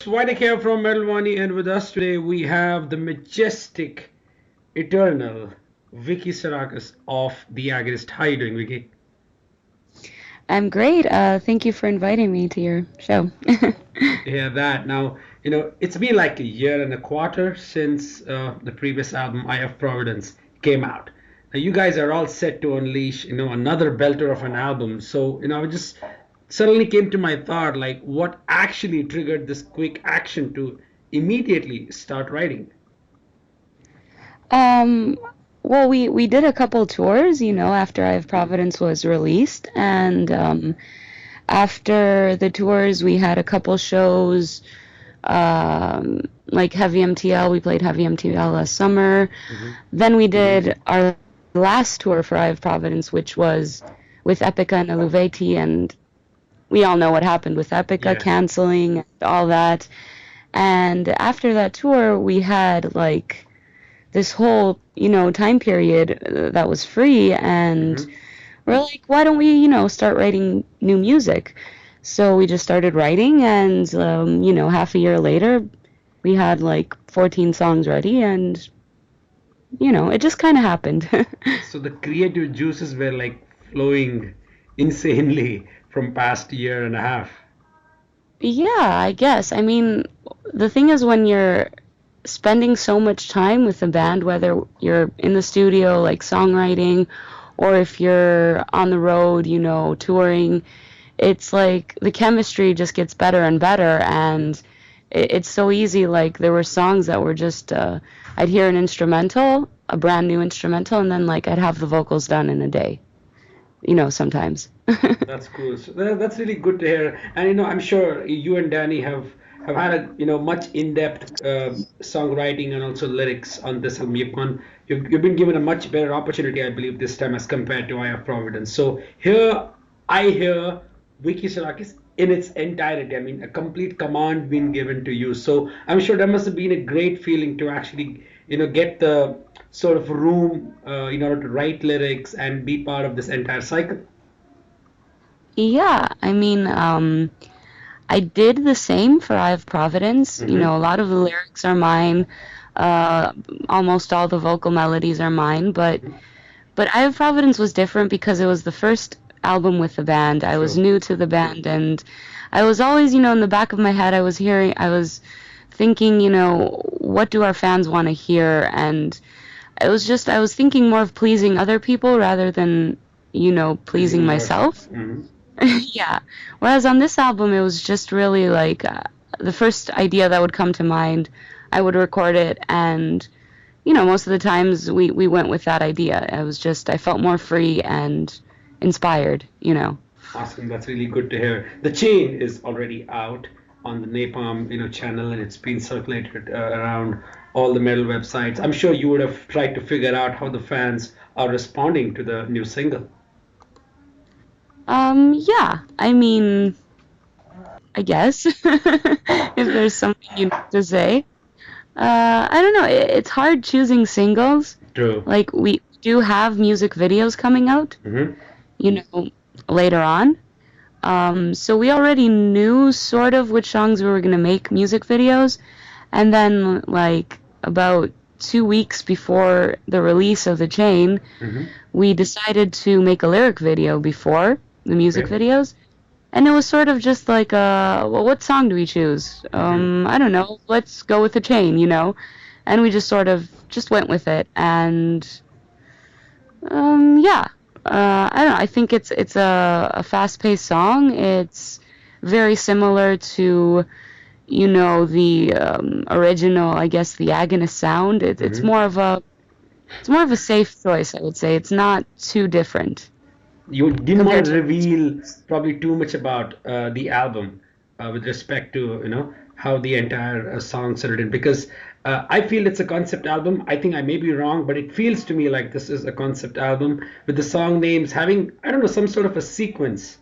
Vitek here from Wani, and with us today we have the majestic, eternal Vicky Psarakis of the Agonist. How are you doing, Vicky? I'm great. Thank you for inviting me to your show. Good to hear that. Now, it's been like a year and a quarter since the previous album, I Have Providence, came out. Now, you guys are all set to unleash, another belter of an album. So, I just suddenly came to my thought, like, what actually triggered this quick action to immediately start writing? Um, well, we did a couple tours, after I Have Providence was released, and after the tours, we had a couple shows, like Heavy MTL. We played Heavy MTL last summer. Hmm. Then we did our last tour for I Have Providence, which was with Epica and Eluveti, and we all know what happened with Epica Yeah. canceling and all that. And after that tour, we had like this whole, time period that was free, and Hmm. we're like, why don't we, start writing new music? So we just started writing, and half a year later, we had like 14 songs ready, and it just kind of happened. So the creative juices were like flowing insanely from past year and a half. Yeah, I guess. I mean, the thing is, when you're spending so much time with the band, whether you're in the studio, like songwriting, or if you're on the road, touring, it's like the chemistry just gets better and better. And it's so easy. Like, there were songs that were just, I'd hear an instrumental, a brand new instrumental, and then like I'd have the vocals done in a day, sometimes. That's cool. So that's really good to hear. And I'm sure you and Danny have had a much in-depth songwriting and also lyrics on this album. You've been given a much better opportunity, I believe, this time as compared to I Have Providence. So here I hear Vicky Psarakis in its entirety. I mean, a complete command being given to you. So I'm sure that must have been a great feeling to actually get the sort of room in order to write lyrics and be part of this entire cycle. Yeah, I mean, I did the same for I Have Providence. Hmm. A lot of the lyrics are mine. Uh, Almost all the vocal melodies are mine, but I Have Providence was different because it was the first album with the band. I was True. new to the band, and I was always, in the back of my head, I was thinking, what do our fans want to hear? And I was thinking more of pleasing other people rather than, pleasing Pleasing yourself. myself. Hmm. Yeah. Whereas on this album, it was just really like the first idea that would come to mind, I would record it, and most of the times we went with that idea. I felt more free and inspired. Awesome. That's really good to hear. The chain is already out on the Napalm, channel, and it's been circulated around all the metal websites. I'm sure you would have tried to figure out how the fans are responding to the new single. Yeah. I mean, I guess if there's something you need to say. I don't know. It's hard choosing singles. True. Like, we do have music videos coming out, Hmm. you know, later on. So we already knew sort of which songs we were going to make music videos. And then, like, about 2 weeks before the release of The Chain, Hmm. we decided to make a lyric video before the music Great. videos. And it was sort of just like, well, what song do we choose? Hmm. I don't know. Let's go with The Chain. And we just sort of just went with it. And yeah, I don't know. I think it's a fast-paced song. It's very similar to, the original, I guess, the Agonist sound. Hmm. It's more of a safe choice, I would say. It's not too different You didn't want compared to to. reveal probably too much about the album with respect to how the entire songs are written, because I feel it's a concept album. I think I may be wrong, but it feels to me like this is a concept album with the song names having, I don't know, some sort of a sequence.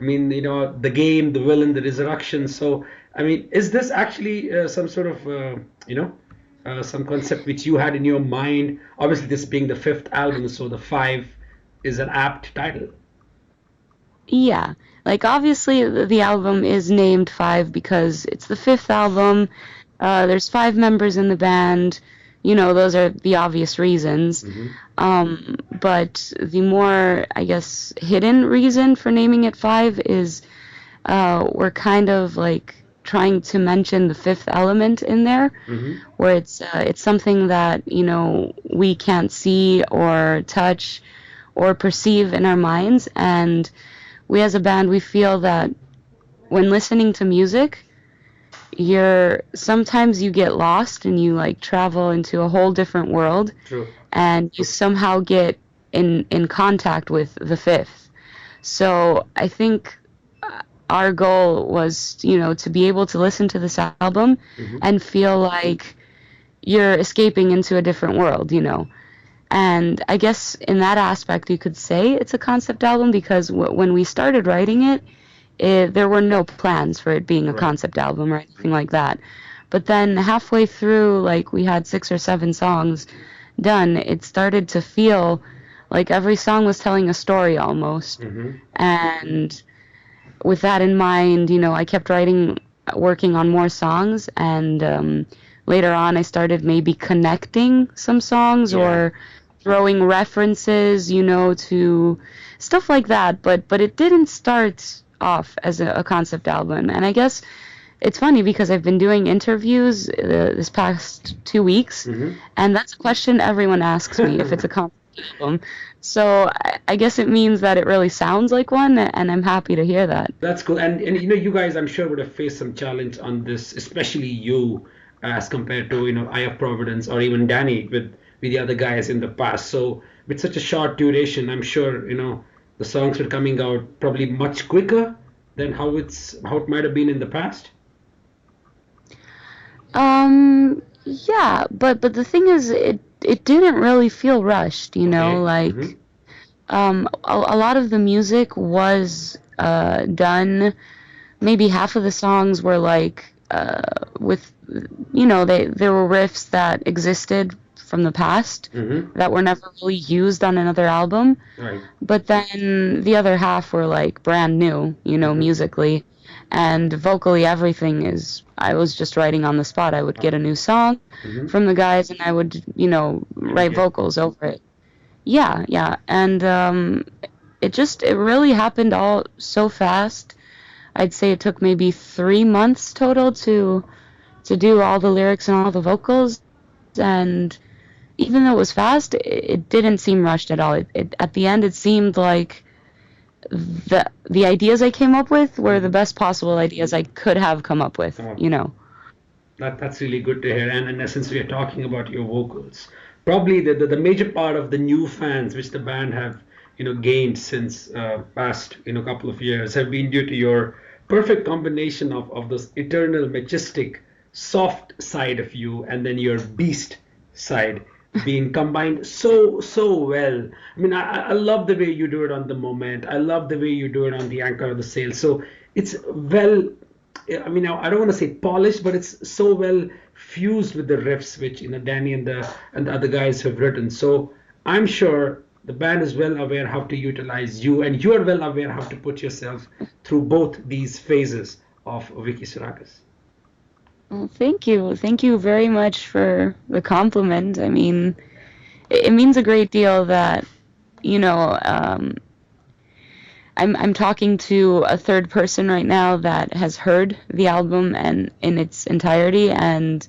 I mean, the game, the villain, the resurrection. So I mean, is this actually some sort of some concept which you had in your mind? Obviously, this being the fifth album, so the five is an apt title. Yeah. like obviously the album is named Five because it's the fifth album. There's five members in the band. You know, those are the obvious reasons. But the more, I guess, hidden reason for naming it Five is we're kind of like trying to mention the fifth element in there, where it's something that, you know, we can't see or touch or perceive in our minds, and we as a band, we feel that when listening to music, sometimes you get lost and you like travel into a whole different world. True. And you somehow get in contact with the fifth. So I think our goal was, you know, to be able to listen to this album and feel like you're escaping into a different world, you know. And I guess in that aspect, you could say it's a concept album because when we started writing it, there were no plans for it being a concept album or anything like that. But then halfway through, like we had 6 or 7 songs done, it started to feel like every song was telling a story almost. And with that in mind, you know, I kept working on more songs, and later on I started maybe connecting some songs or throwing references, you know, to stuff like that, but it didn't start off as a concept album. And I guess it's funny because I've been doing interviews this past 2 weeks, and that's a question everyone asks me if it's a concept album. So I guess it means that it really sounds like one, and I'm happy to hear that. That's cool. And you know, you guys, I'm sure, would have faced some challenge on this, especially you, as compared to, you know, Eye of Providence or even Danny with the other guys in the past. So with such a short duration, I'm sure, you know, the songs were coming out probably much quicker than how it might have been in the past. Yeah, but the thing is, it didn't really feel rushed, you know, like a lot of the music was done. Maybe half of the songs were like with, you know, there were riffs that existed from the past that were never really used on another album. But then the other half were like brand new, you know, musically. And vocally, I was just writing on the spot. I would get a new song from the guys, and I would, you know, write vocals over it. Yeah. And it really happened all so fast. I'd say it took maybe 3 months total to do all the lyrics and all the vocals. And even though it was fast, it didn't seem rushed at all. At the end, it seemed like the ideas I came up with were the best possible ideas I could have come up with, you know. That's really good to hear. And since we are talking about your vocals, probably the major part of the new fans which the band have, you know, gained since past, you know, couple of years have been due to your perfect combination of this eternal, majestic, soft side of you and then your beast side being combined so well. I mean, I love the way you do it on The Moment. I love the way you do it on The Anchor of the Sail. So it's well, I mean, I don't want to say polished, but it's so well fused with the riffs which, you know, Danny and the other guys have written. So I'm sure the band is well aware how to utilize you, and you are well aware how to put yourself through both these phases of Vicky Psarakis. Well, thank you. Thank you very much for the compliment. I mean, it means a great deal that, you know, I'm talking to a third person right now that has heard the album and in its entirety, and,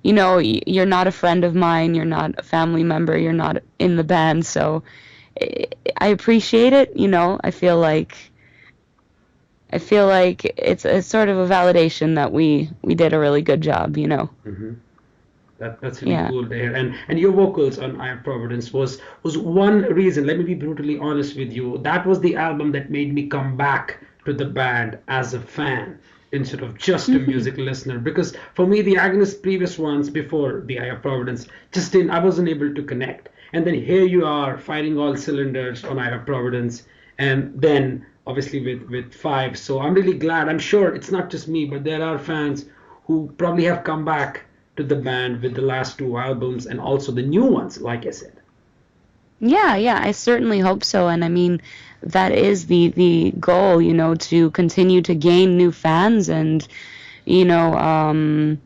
you know, you're not a friend of mine, you're not a family member, you're not in the band, so I appreciate it, you know. I feel like it's sort of a validation that we did a really good job, you know. That's really cool there. And your vocals on Eye of Providence was one reason. Let me be brutally honest with you. That was the album that made me come back to the band as a fan instead of just a music listener. Because for me, the Agonist previous ones before the Eye of Providence I wasn't able to connect. And then here you are firing all cylinders on Eye of Providence, and then obviously with Five. So I'm really glad. I'm sure it's not just me, but there are fans who probably have come back to the band with the last 2 albums and also the new ones, like I said. Yeah, I certainly hope so. And I mean, that is the goal, to continue to gain new fans and, you know,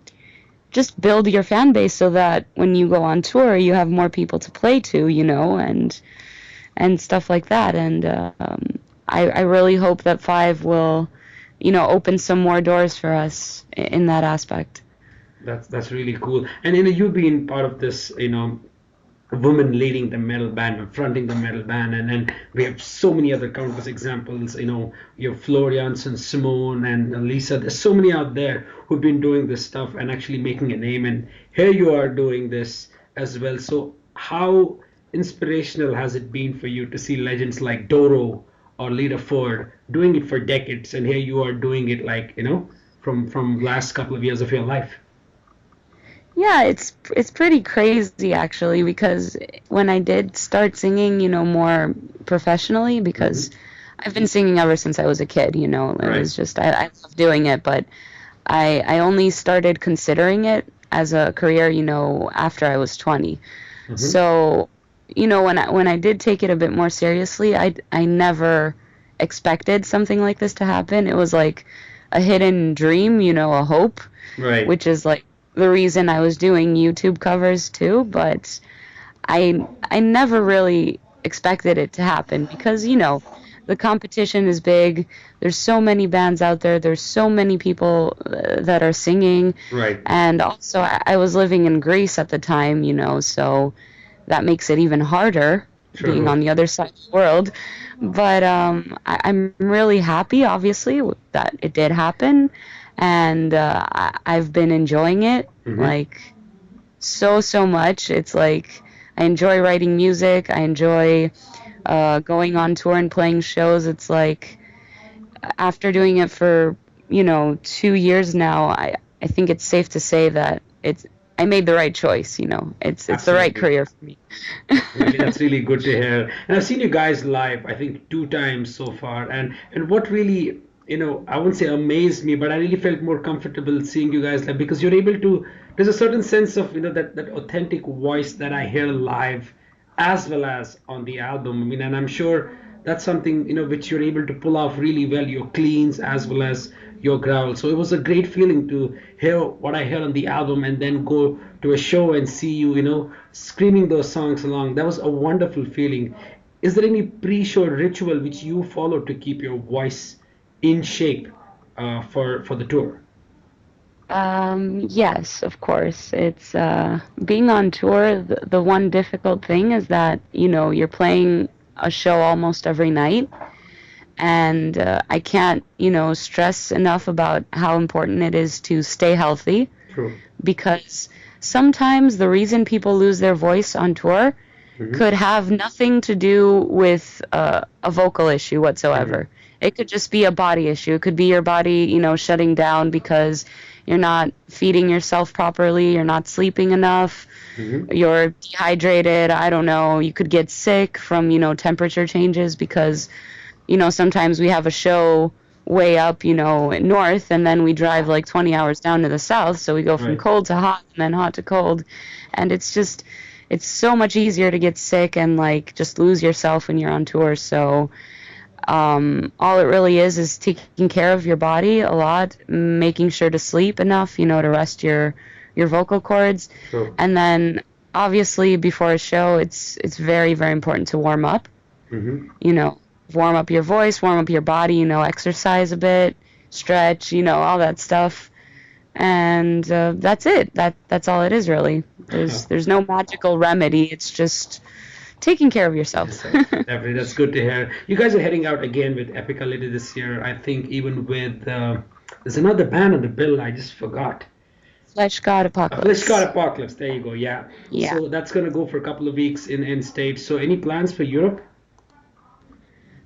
just build your fan base so that when you go on tour, you have more people to play to, and stuff like that. And I really hope that Five will, open some more doors for us in that aspect. That's really cool. And you've been part of this, women leading the metal band and fronting the metal band, and then we have so many other countless examples. You have Florian and Simone and Lisa. There's so many out there who've been doing this stuff and actually making a name. And here you are doing this as well. So how inspirational has it been for you to see legends like Doro or Lita Ford doing it for decades, and here you are doing it like from last couple of years of your life? Yeah, it's pretty crazy actually, because when I did start singing, more professionally, because I've been singing ever since I was a kid, it Right. was just I love doing it, but I only started considering it as a career, after I was 20. Mm-hmm. So, when I did take it a bit more seriously, I never expected something like this to happen. It was like a hidden dream, a hope, Right. which is like the reason I was doing YouTube covers too, but I never really expected it to happen because, the competition is big. There's so many bands out there. There's so many people that are singing. Right. And also I was living in Greece at the time, so that makes it even harder being True. on the other side of the world. But I'm really happy, obviously, that it did happen, and I've been enjoying it like so much. It's like I enjoy writing music. I enjoy going on tour and playing shows. It's like after doing it for 2 years now, I think it's safe to say that I made the right choice. It's the right Absolutely. career for me. That's really good to hear. And I've seen you guys live, I think 2 times so far. And what really, I won't say amazed me, but I really felt more comfortable seeing you guys live because you're able to. There's a certain sense of that authentic voice that I hear live, as well as on the album. I mean, and I'm sure that's something which you're able to pull off really well. Your cleans as well as your growl. So it was a great feeling to hear what I heard on the album and then go to a show and see you, screaming those songs along. That was a wonderful feeling. Is there any pre-show ritual which you follow to keep your voice in shape for the tour? Yes, of course. It's being on tour. The one difficult thing is that you're playing a show almost every night, and I can't stress enough about how important it is to stay healthy, True. because sometimes the reason people lose their voice on tour could have nothing to do with a vocal issue whatsoever. It could just be a body issue. It could be your body, shutting down because you're not feeding yourself properly, you're not sleeping enough, you're dehydrated, I don't know. You could get sick from, temperature changes because, sometimes we have a show way up, north, and then we drive like 20 hours down to the south, so we go from Right. cold to hot and then hot to cold, and it's so much easier to get sick and like just lose yourself when you're on tour. So all it really is taking care of your body a lot, making sure to sleep enough, to rest your vocal cords, True. and then obviously before a show, it's very, very important to warm up. Warm up your voice, warm up your body, exercise a bit, stretch, all that stuff. And that's it. That's all it is, really. There's no magical remedy. It's just taking care of yourself. Definitely, that's good to hear. You guys are heading out again with Epica later this year. I think even with there's another band on the bill. I just forgot. Flesh God Let's Apocalypse. got Apocalypse. There you go. Yeah. Yeah. So that's gonna go for a couple of weeks in States. So any plans for Europe?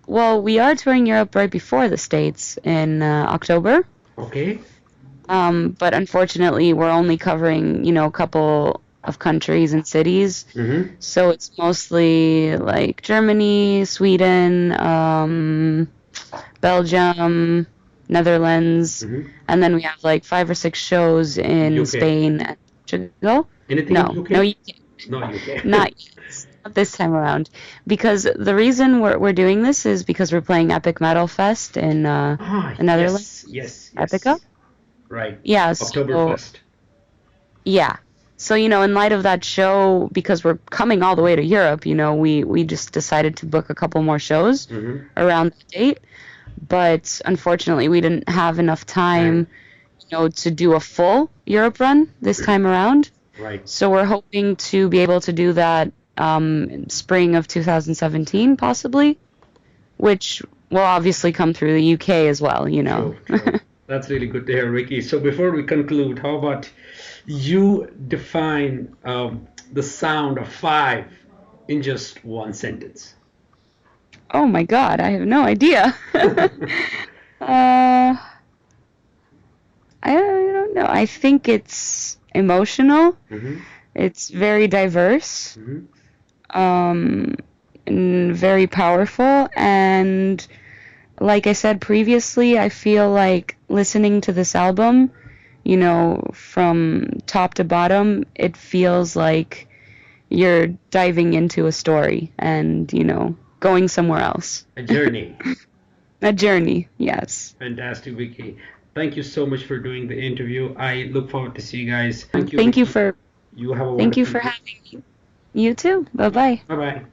Well, we are touring Europe right before the States in October. Okay. But unfortunately, we're only covering, a couple of countries and cities. So it's mostly like Germany, Sweden, Belgium, Netherlands, and then we have like 5 or 6 shows in UK. Spain and Portugal. Anything No, in UK? no, you can't. No UK. Not yet. this time around, because the reason we're doing this is because we're playing Epic Metal Fest in the Netherlands. Yes. Right. Yeah, Oktoberfest. Yeah. So, in light of that show, because we're coming all the way to Europe, we just decided to book a couple more shows around the date. But unfortunately, we didn't have enough time, to do a full Europe run this time around. Right. So we're hoping to be able to do that in spring of 2017, possibly, which will obviously come through the UK as well, True. That's really good to hear, Vicky. So before we conclude, how about you define the sound of 5 in just one sentence? Oh my God, I have no idea. I don't know. I think it's emotional. It's very diverse, and very powerful. And like I said previously, I feel like listening to this album, from top to bottom, it feels like you're diving into a story and, going somewhere else. A journey. A journey, yes. Fantastic, Vicky. Thank you so much for doing the interview. I look forward to see you guys. Thank you for You have a Thank you wonderful for having me. You too. Bye-bye. Bye-bye.